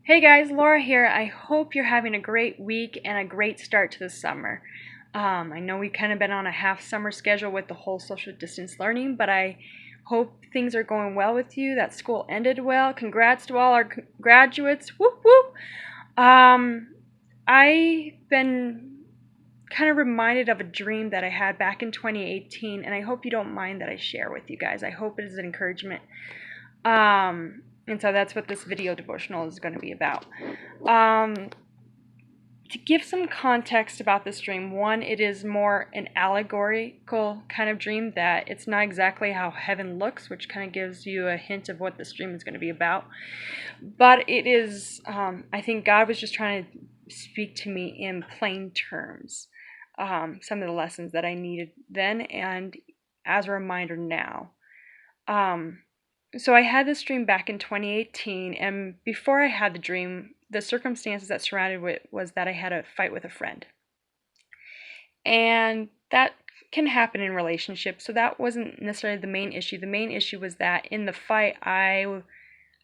Hey guys, Laura here. I hope you're having a great week and a great start to the summer. I know we've kind of been on a half summer schedule with the whole social distance learning, but I hope things are going well with you, that school ended well. Congrats to all our graduates. Whoop whoop. I've been kind of reminded of a dream that I had back in 2018, and I hope you don't mind that I share with you guys. I hope it is an encouragement. And so that's what this video devotional is going to be about. To give some context about this dream, one, it is more an allegorical kind of dream, that it's not exactly how heaven looks, which kind of gives you a hint of what this dream is going to be about. But it is, I think God was just trying to speak to me in plain terms. Some of the lessons that I needed then and as a reminder now. So I had this dream back in 2018, and before I had the dream, the circumstances that surrounded it was that I had a fight with a friend. And that can happen in relationships, so that wasn't necessarily the main issue. The main issue was that in the fight, I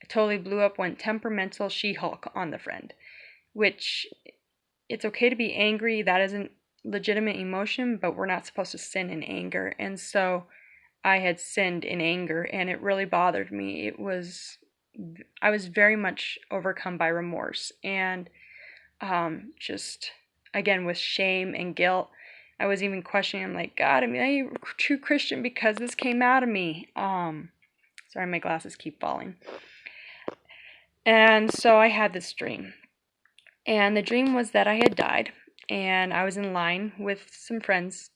totally blew up, went temperamental She-Hulk on the friend, which it's okay to be angry. That isn't legitimate emotion, but we're not supposed to sin in anger. And so I had sinned in anger, and it really bothered me. I was very much overcome by remorse, and just again with shame and guilt. I was even questioning, I'm like, God, am I a true Christian because this came out of me? Sorry, my glasses keep falling. And so I had this dream, and the dream was that I had died, and I was in line with some friends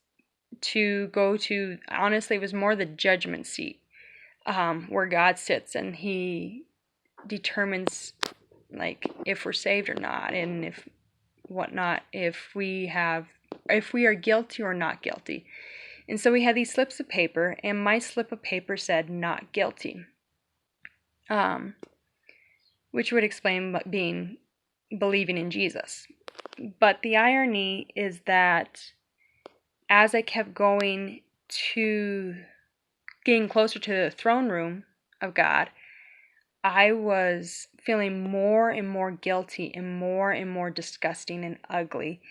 to go to, honestly, it was more the judgment seat, where God sits and he determines like if we're saved or not, and if whatnot, if we are guilty or not guilty. And so we had these slips of paper, and my slip of paper said not guilty, which would explain believing in Jesus. But the irony is that as I kept getting closer to the throne room of God, I was feeling more and more guilty and more disgusting and ugly,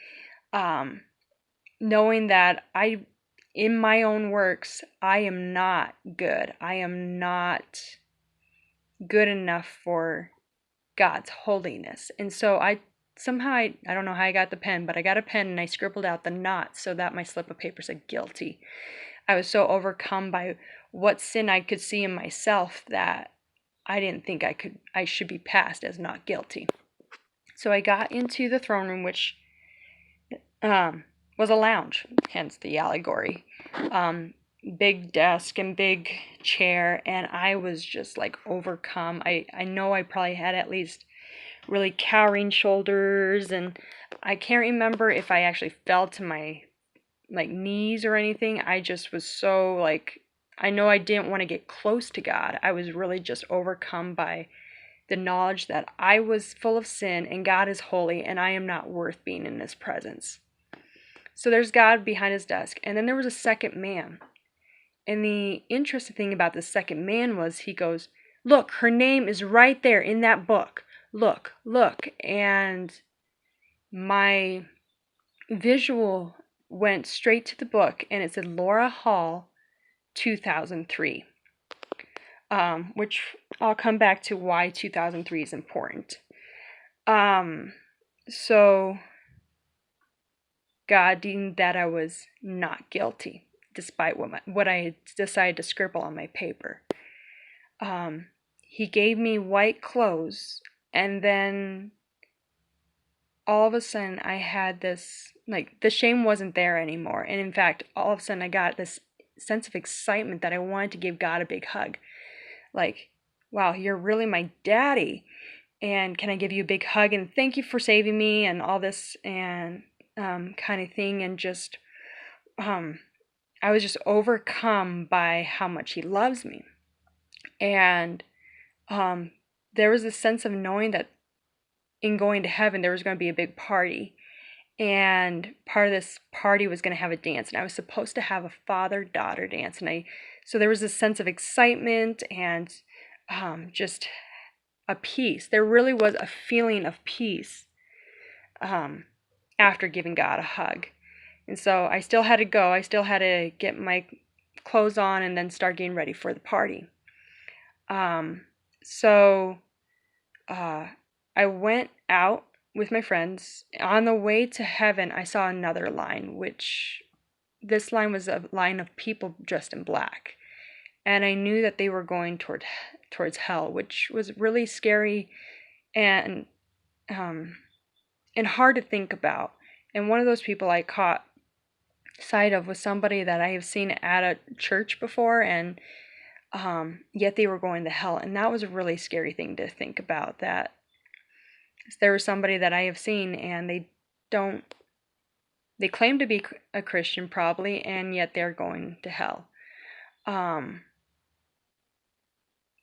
knowing that in my own works, I am not good. I am not good enough for God's holiness. And so I don't know how I got the pen, but I got a pen and I scribbled out the not so that my slip of paper said guilty. I was so overcome by what sin I could see in myself that I didn't think I should be passed as not guilty. So I got into the throne room, which was a lounge, hence the allegory. Big desk and big chair, and I was just like overcome. I know I probably had at least really cowering shoulders, and I can't remember if I actually fell to my knees or anything. I just was so I know I didn't want to get close to God. I was really just overcome by the knowledge that I was full of sin and God is holy and I am not worth being in his presence. So there's God behind his desk, and then there was a second man. And the interesting thing about the second man was he goes, "Look, her name is right there in that book. Look, look." And my visual went straight to the book, and it said Laura Hall, 2003, which I'll come back to why 2003 is important. So God deemed that I was not guilty, despite what I had decided to scribble on my paper. He gave me white clothes, and then all of a sudden I had this, the shame wasn't there anymore. And in fact, all of a sudden I got this sense of excitement that I wanted to give God a big hug. Like, wow, you're really my daddy. And can I give you a big hug and thank you for saving me and all this and kind of thing. And just, I was just overcome by how much he loves me. And there was a sense of knowing that in going to heaven, there was going to be a big party. And part of this party was going to have a dance. And I was supposed to have a father-daughter dance. So there was this sense of excitement and just a peace. There really was a feeling of peace after giving God a hug. And so I still had to go. I still had to get my clothes on and then start getting ready for the party. So I went out with my friends. On the way to heaven, I saw another line, which this line was a line of people dressed in black. And I knew that they were going towards hell, which was really scary and hard to think about. And one of those people I caught sight of was somebody that I have seen at a church before, and yet they were going to hell. And that was a really scary thing to think about, that there was somebody that I have seen and they claim to be a Christian probably, and yet they're going to hell.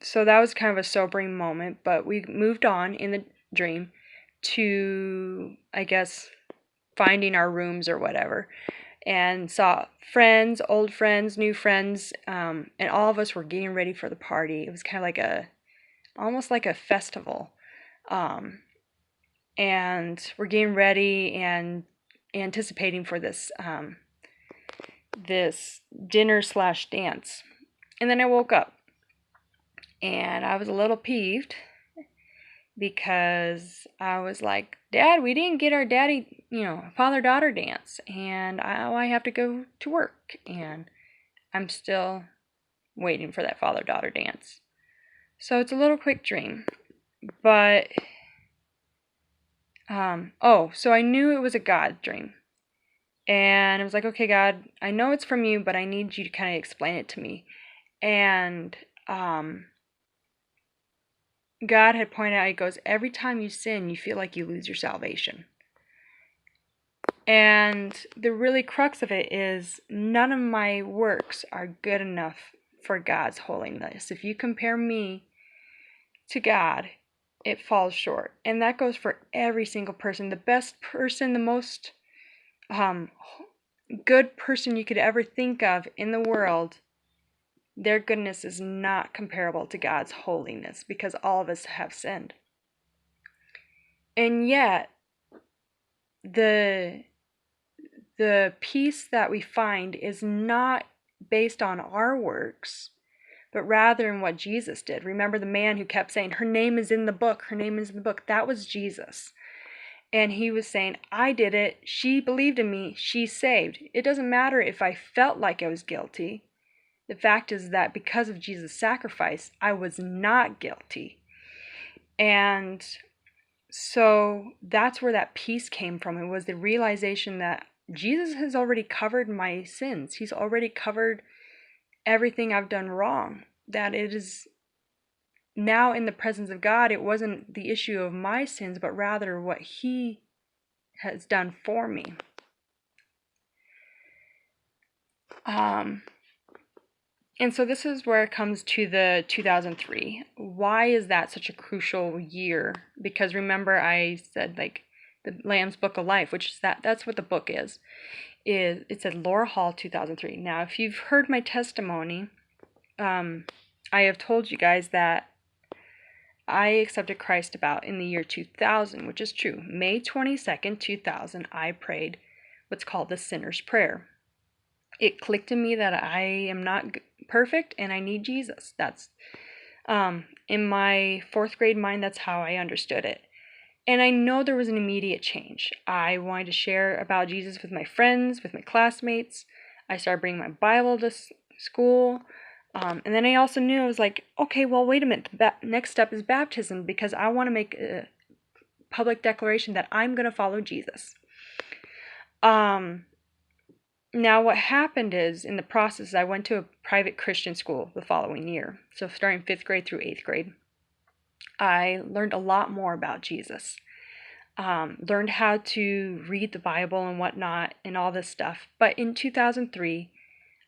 So that was kind of a sobering moment, but we moved on in the dream to, I guess, finding our rooms or whatever, and saw friends, old friends, new friends, and all of us were getting ready for the party. It was kind of like almost like a festival, and we're getting ready and anticipating for this this dinner/dance. And then I woke up, and I was a little peeved because I was like, Dad, we didn't get our father-daughter dance, and I have to go to work, and I'm still waiting for that father-daughter dance. So it's a little quick dream, but so I knew it was a God dream, and I was like, okay, God, I know it's from you, but I need you to kind of explain it to me. And God had pointed out, he goes, every time you sin, you feel like you lose your salvation. And the really crux of it is none of my works are good enough for God's holiness. If you compare me to God, it falls short. And that goes for every single person. The best person, the most good person you could ever think of in the world, their goodness is not comparable to God's holiness, because all of us have sinned. And yet, the peace that we find is not based on our works, but rather in what Jesus did. Remember the man who kept saying, her name is in the book, her name is in the book. That was Jesus. And he was saying, I did it, she believed in me, she's saved. It doesn't matter if I felt like I was guilty. The fact is that because of Jesus' sacrifice, I was not guilty. And so that's where that peace came from. It was the realization that Jesus has already covered my sins. He's already covered everything I've done wrong. That it is now in the presence of God, it wasn't the issue of my sins, but rather what He has done for me. And so this is where it comes to the 2003. Why is that such a crucial year? Because remember I said, like, the Lamb's Book of Life, which is that's what the book is. It said Laura Hall 2003. Now, if you've heard my testimony, I have told you guys that I accepted Christ about in the year 2000, which is true. May 22nd, 2000, I prayed what's called the Sinner's Prayer. It clicked in me that I am not perfect and I need Jesus. That's in my 4th grade mind, that's how I understood it. And I know there was an immediate change. I wanted to share about Jesus with my friends, with my classmates. I started bringing my Bible to school. And then I also knew, I was like, okay, well, wait a minute. The next step is baptism, because I want to make a public declaration that I'm going to follow Jesus. Now, what happened is, in the process, I went to a private Christian school the following year. So starting 5th grade through 8th grade, I learned a lot more about Jesus. Learned how to read the Bible and whatnot and all this stuff. But in 2003,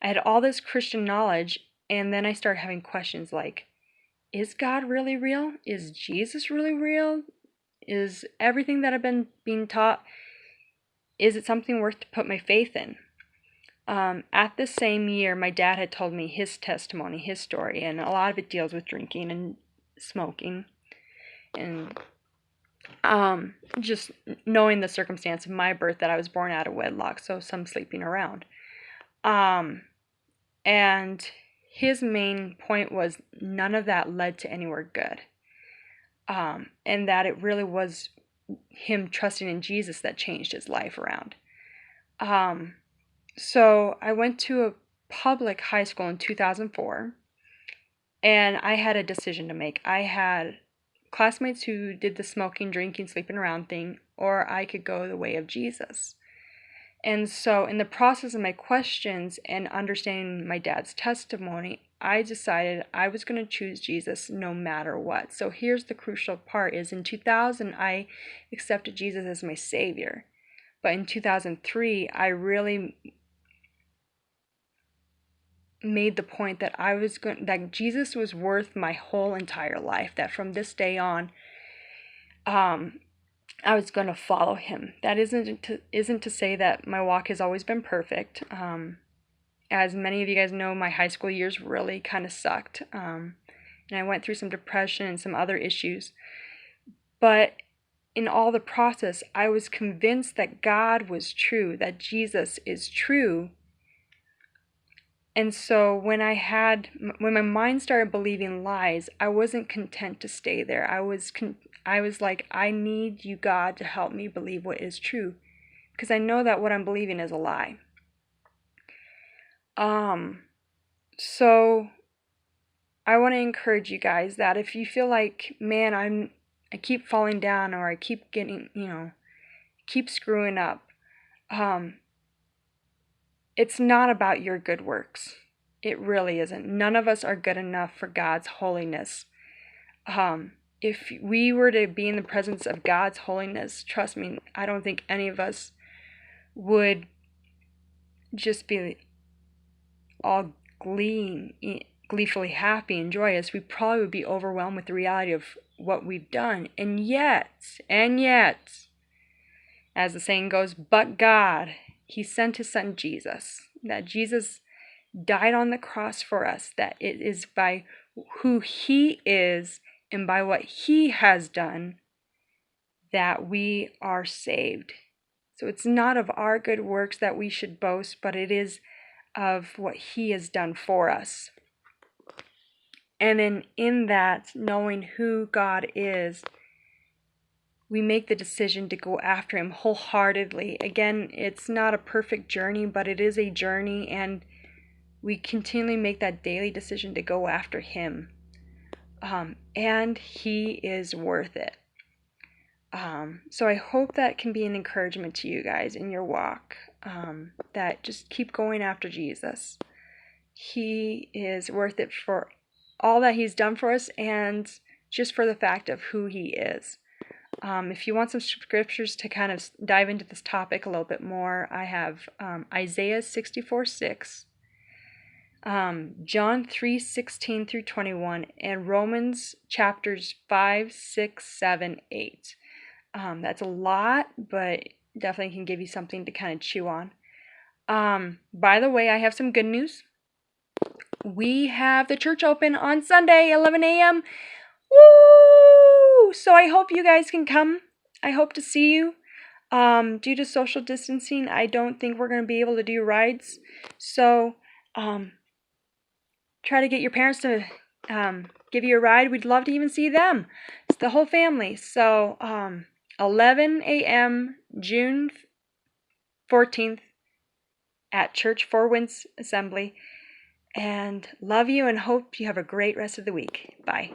I had all this Christian knowledge, and then I started having questions like, is God really real? Is Jesus really real? Is everything that I've been being taught, is it something worth to put my faith in? At the same year, my dad had told me his testimony, his story, and a lot of it deals with drinking and smoking. and just knowing the circumstance of my birth, that I was born out of wedlock, so some sleeping around. And his main point was none of that led to anywhere good. And that it really was him trusting in Jesus that changed his life around. So I went to a public high school in 2004, and I had a decision to make. I had classmates who did the smoking, drinking, sleeping around thing, or I could go the way of Jesus. And so in the process of my questions and understanding my dad's testimony, I decided I was going to choose Jesus no matter what. So here's the crucial part is in 2000, I accepted Jesus as my Savior. But in 2003, I really made the point that that Jesus was worth my whole entire life, that from this day on, I was going to follow him. That isn't to say that my walk has always been perfect. As many of you guys know, my high school years really kind of sucked. And I went through some depression and some other issues. But in all the process, I was convinced that God was true, that Jesus is true. And so when my mind started believing lies, I wasn't content to stay there. I was like, I need you, God, to help me believe what is true, because I know that what I'm believing is a lie. So I want to encourage you guys that if you feel like, man, I keep falling down, or I keep getting, keep screwing up, it's not about your good works. It really isn't. None of us are good enough for God's holiness. If we were to be in the presence of God's holiness, trust me, I don't think any of us would just be all gleefully happy and joyous. We probably would be overwhelmed with the reality of what we've done. And yet, as the saying goes, but God, he sent his son Jesus, that Jesus died on the cross for us, that it is by who he is and by what he has done that we are saved. So it's not of our good works that we should boast, but it is of what he has done for us. And then in that, knowing who God is, we make the decision to go after him wholeheartedly. Again, it's not a perfect journey, but it is a journey, and we continually make that daily decision to go after him. And he is worth it. So I hope that can be an encouragement to you guys in your walk, that just keep going after Jesus. He is worth it for all that he's done for us, and just for the fact of who he is. If you want some scriptures to kind of dive into this topic a little bit more, I have Isaiah 64:6, John 3:16 through 21, and Romans chapters 5, 6, 7, 8. That's a lot, but definitely can give you something to kind of chew on. By the way, I have some good news. We have the church open on Sunday, 11 a.m. Woo! So I hope you guys can come. I hope to see you. Due to social distancing, I don't think we're going to be able to do rides. So try to get your parents to give you a ride. We'd love to even see them. It's the whole family. So 11 a.m. June 14th at Church Four Winds Assembly. And love you and hope you have a great rest of the week. Bye.